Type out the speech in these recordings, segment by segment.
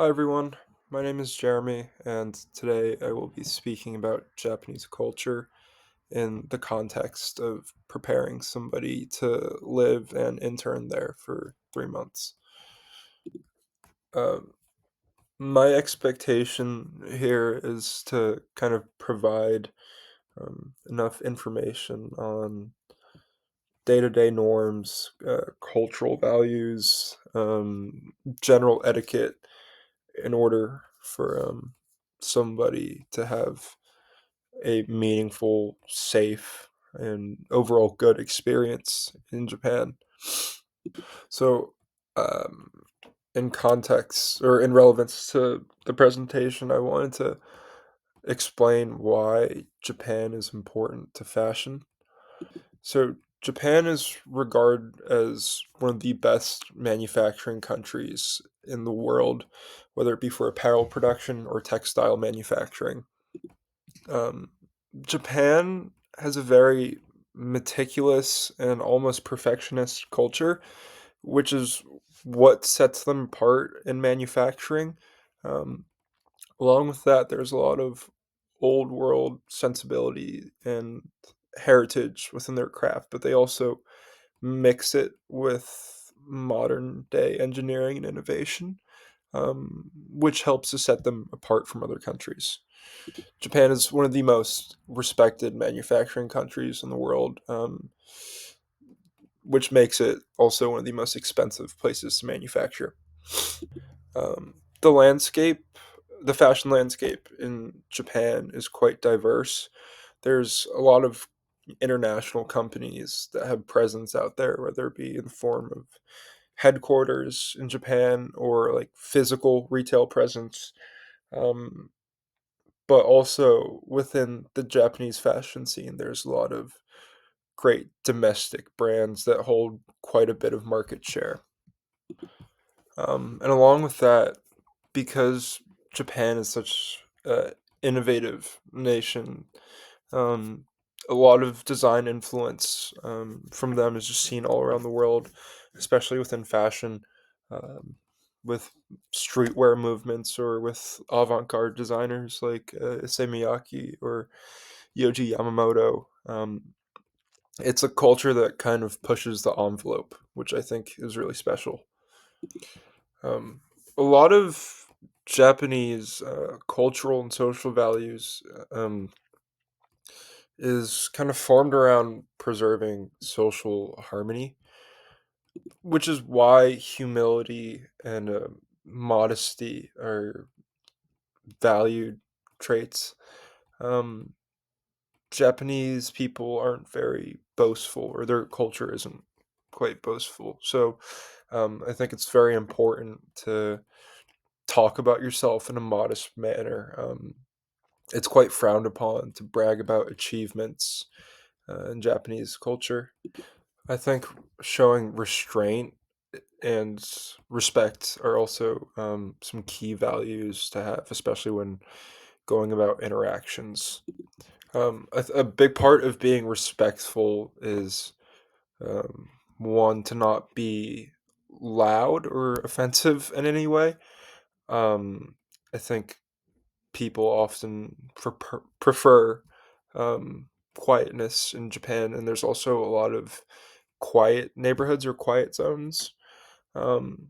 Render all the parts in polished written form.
Hi everyone, my name is Jeremy, and today I will be speaking about Japanese culture in the context of preparing somebody to live and intern there for 3 months. Um, my expectation here is to kind of provide enough information on day to day norms, cultural values, general etiquette in order for somebody to have a meaningful, safe, and overall good experience in Japan. So, um, in context or in relevance to the presentation, I wanted to explain why Japan is important to fashion. So, Japan is regarded as one of the best manufacturing countries in the world, whether it be for apparel production or textile manufacturing. Um, Japan has a very meticulous and almost perfectionist culture, which is what sets them apart in manufacturing. Um, Along with that, there's a lot of old world sensibility and heritage within their craft, but they also mix it with modern day engineering and innovation, which helps to set them apart from other countries. Japan is one of the most respected manufacturing countries in the world, which makes it also one of the most expensive places to manufacture. The landscape, the fashion landscape in Japan is quite diverse. There's a lot of international companies that have presence out there, whether it be in the form of headquarters in Japan or like physical retail presence. Um, but also within the Japanese fashion scene, there's a lot of great domestic brands that hold quite a bit of market share. And along with that, because Japan is such an innovative nation, um, a lot of design influence from them is just seen all around the world, especially within fashion, um, with streetwear movements or with avant-garde designers like Issey Miyake or Yoji Yamamoto. It's a culture that kind of pushes the envelope, which I think is really special. Um, a lot of Japanese cultural and social values is kind of formed around preserving social harmony, which is why humility and modesty are valued traits. Um, Japanese people aren't very boastful, or their culture isn't quite boastful. So I think it's very important to talk about yourself in a modest manner. It's quite frowned upon to brag about achievements in Japanese culture. I think showing restraint and respect are also some key values to have, especially when going about interactions. A big part of being respectful is um, one, to not be loud or offensive in any way. Um, I think people often prefer quietness in Japan, and there's also a lot of quiet neighborhoods or quiet zones. Um,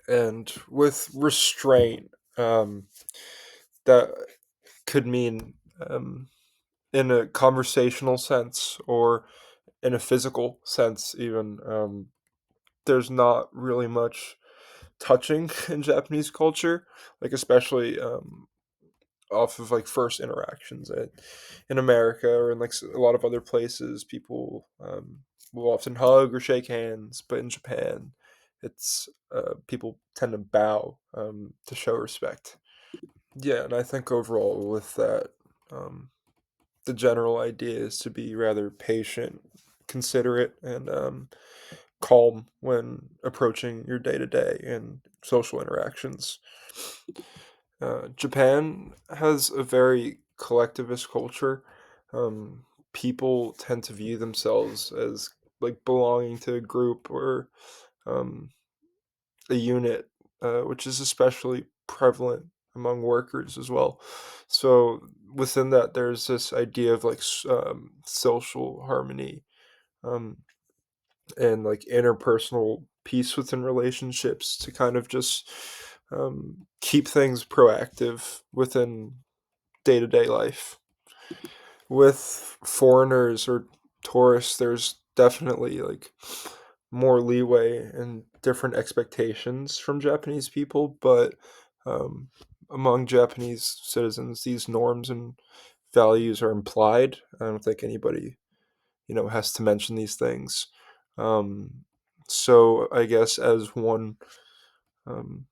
and with restraint, that could mean in a conversational sense or in a physical sense, even. There's not really much touching in Japanese culture, like especially off of like first interactions in America or in like a lot of other places, people will often hug or shake hands, but in Japan, it's people tend to bow to show respect. Yeah, and I think overall with that, um, the general idea is to be rather patient, considerate, and calm when approaching your day to day and social interactions. Japan has a very collectivist culture. People tend to view themselves as like belonging to a group or um, a unit. which is especially prevalent among workers as well. So within that, there's this idea of like social harmony, um, and like interpersonal peace within relationships to kind of just keep things proactive within day to day life. With foreigners or tourists, there's definitely like more leeway and different expectations from Japanese people, but um, among Japanese citizens, these norms and values are implied. I don't think anybody, has to mention these things. Um, so I guess as one um,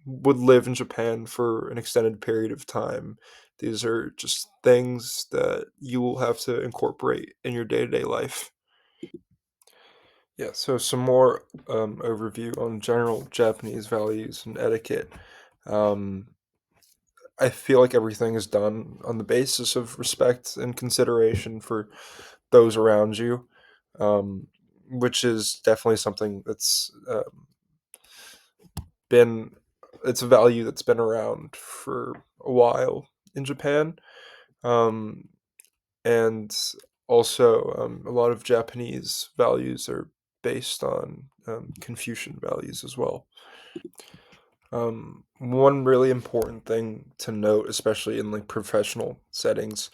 would live in Japan for an extended period of time, these are just things that you will have to incorporate in your day to day life. Yeah, so some more overview on general Japanese values and etiquette. Um, I feel like everything is done on the basis of respect and consideration for those around you, um, which is definitely something that's been it's a value that's been around for a while in Japan. Um, and also, a lot of Japanese values are based on Confucian values as well. One really important thing to note, especially in like professional settings,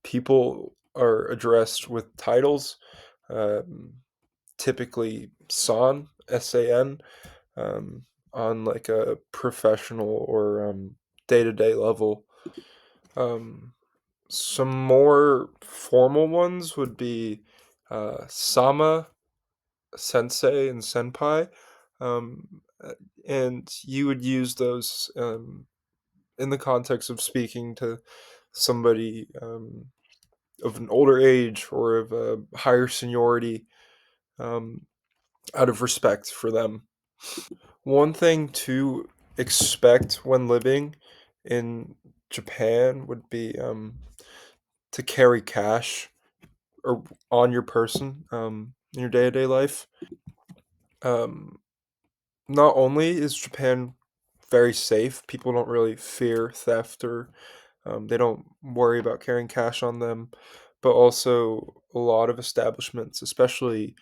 people are addressed with titles, um, typically san, um, on like a professional or day to day level. Um, some more formal ones would be sama, sensei, and senpai. Um, uh, and you would use those in the context of speaking to somebody of an older age or of a higher seniority, um, out of respect for them. One thing to expect when living in Japan would be to carry cash or on your person in your day to day life. Um, Not only is Japan very safe, people don't really fear theft or they don't worry about carrying cash on them, but also a lot of establishments, especially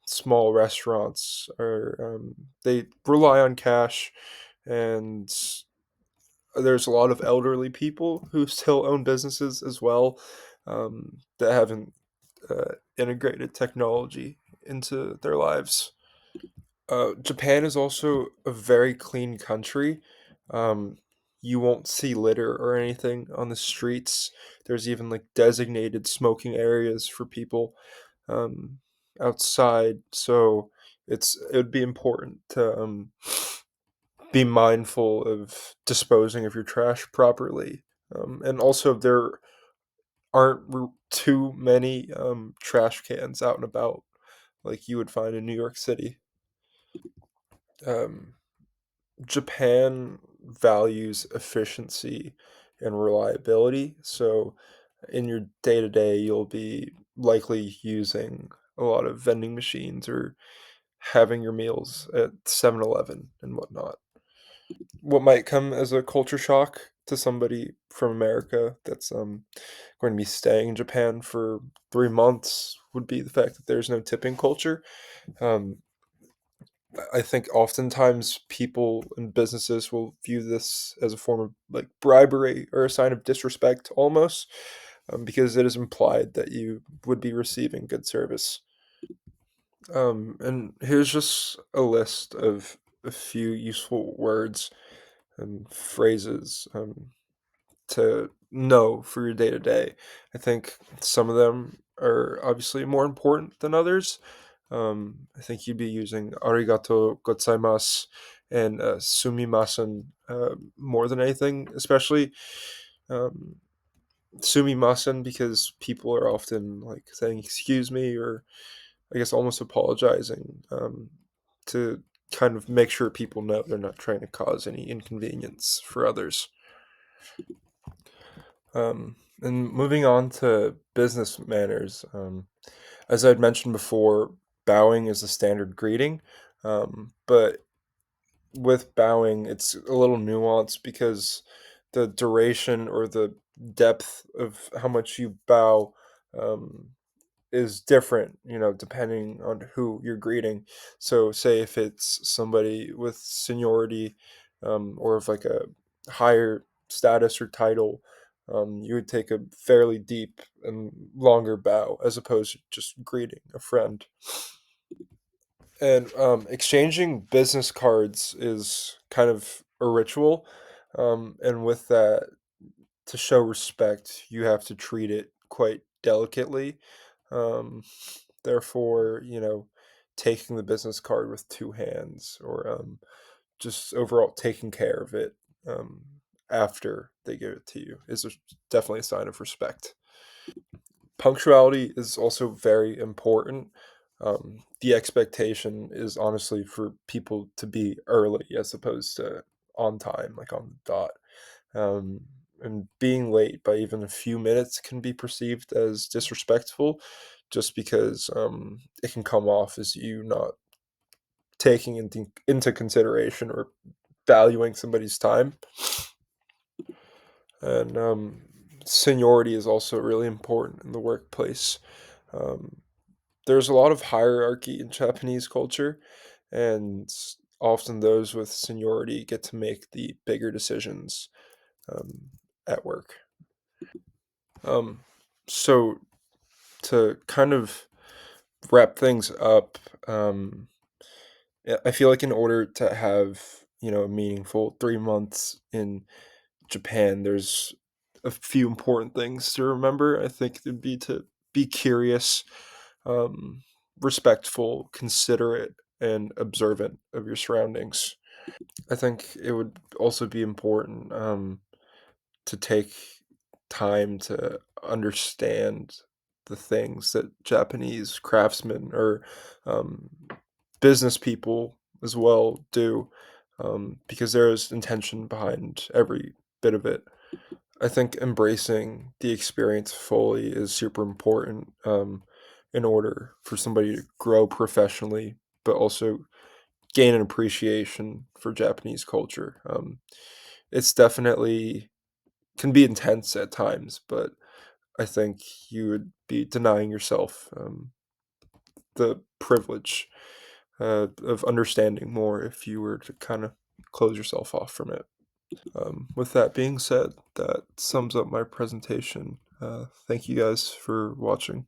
small restaurants, they rely on cash, and there's a lot of elderly people who still own businesses as well, that haven't integrated technology into their lives. Japan is also a very clean country. Um, you won't see litter or anything on the streets. There's even like designated smoking areas for people um, outside. So it would be important to be mindful of disposing of your trash properly. And also, there aren't too many trash cans out and about like you would find in New York City. Um, Japan values efficiency and reliability. So, in your day to day, you'll be likely using a lot of vending machines or having your meals at 7-Eleven and whatnot. What might come as a culture shock to somebody from America that's going to be staying in Japan for 3 months would be the fact that there's no tipping culture. Um, I think oftentimes people and businesses will view this as a form of like bribery or a sign of disrespect almost, because it is implied that you would be receiving good service. And here's just a list of a few useful words and phrases to know for your day to day. I think some of them are obviously more important than others. I think you'd be using arigato gozaimasu and sumimasen more than anything, especially um, sumimasen because people are often like saying excuse me or I guess almost apologizing to kind of make sure people know they're not trying to cause any inconvenience for others. And moving on to business manners, as I'd mentioned before, bowing is a standard greeting, but with bowing, it's a little nuanced because the duration or the depth of how much you bow um, is different, depending on who you're greeting. So, say if it's somebody with seniority or of like a higher status or title, you would take a fairly deep and longer bow as opposed to just greeting a friend. And exchanging business cards is kind of a ritual. And with that, to show respect, you have to treat it quite delicately. Um, Therefore, taking the business card with two hands or just overall taking care of it um, after they give it to you is definitely a sign of respect. Punctuality is also very important. The expectation is honestly for people to be early as opposed to on time, like on the dot. Um, and being late by even a few minutes can be perceived as disrespectful just because it can come off as you not taking into consideration or valuing somebody's time. And seniority is also really important in the workplace. Um, there's a lot of hierarchy in Japanese culture, and often those with seniority get to make the bigger decisions um, at work. Um, so to kind of wrap things up, I feel like in order to have a meaningful 3 months in Japan, there's a few important things to remember. I think it'd be to be curious, um, respectful, considerate, and observant of your surroundings. I think it would also be important to take time to understand the things that Japanese craftsmen or um, business people as well do, because there is intention behind every bit of it. I think embracing the experience fully is super important in order for somebody to grow professionally, but also gain an appreciation for Japanese culture. It's definitely can be intense at times, but I think you would be denying yourself the privilege of understanding more if you were to kind of close yourself off from it. With that being said, that sums up my presentation. Thank you guys for watching.